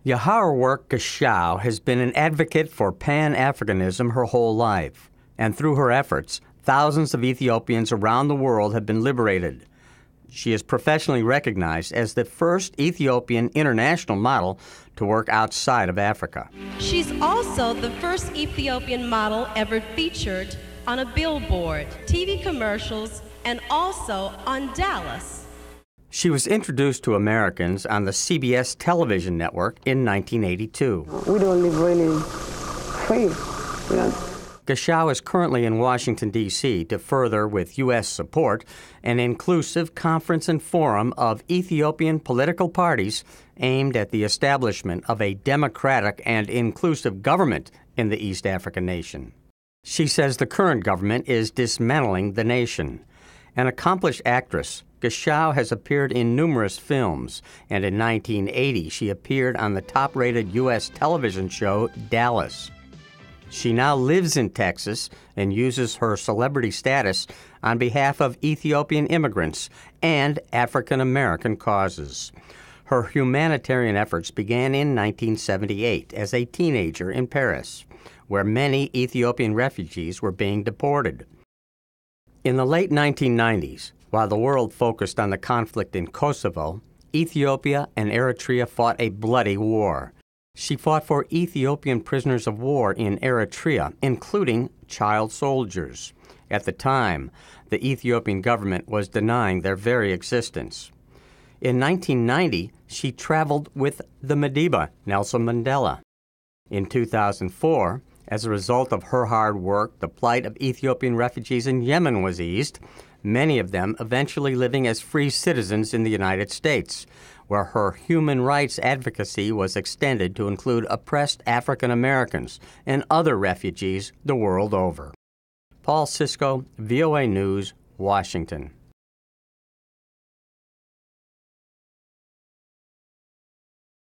Yeharerwerk Gashaw has been an advocate for Pan-Africanism her whole life, and through her efforts, thousands of Ethiopians around the world have been liberated. She is professionally recognized as the first Ethiopian international model to work outside of Africa. She's also the first Ethiopian model ever featured on a billboard, TV commercials, and also on Dallas. She was introduced to Americans on the CBS television network in 1982. We don't live really free. Gashaw is currently in Washington, D.C. to further, with U.S. support, an inclusive conference and forum of Ethiopian political parties aimed at the establishment of a democratic and inclusive government in the East African nation. She says the current government is dismantling the nation. An accomplished actress, Gashaw has appeared in numerous films, and in 1980 she appeared on the top-rated U.S. television show Dallas. She now lives in Texas and uses her celebrity status on behalf of Ethiopian immigrants and African-American causes. Her humanitarian efforts began in 1978 as a teenager in Paris, where many Ethiopian refugees were being deported. In the late 1990s, while the world focused on the conflict in Kosovo, Ethiopia and Eritrea fought a bloody war. She fought for Ethiopian prisoners of war in Eritrea, including child soldiers. At the time, the Ethiopian government was denying their very existence. In 1990, she traveled with the Madiba, Nelson Mandela. In 2004, as a result of her hard work, the plight of Ethiopian refugees in Yemen was eased, many of them eventually living as free citizens in the United States, where her human rights advocacy was extended to include oppressed African Americans and other refugees the world over. Paul Sisco, VOA News, Washington.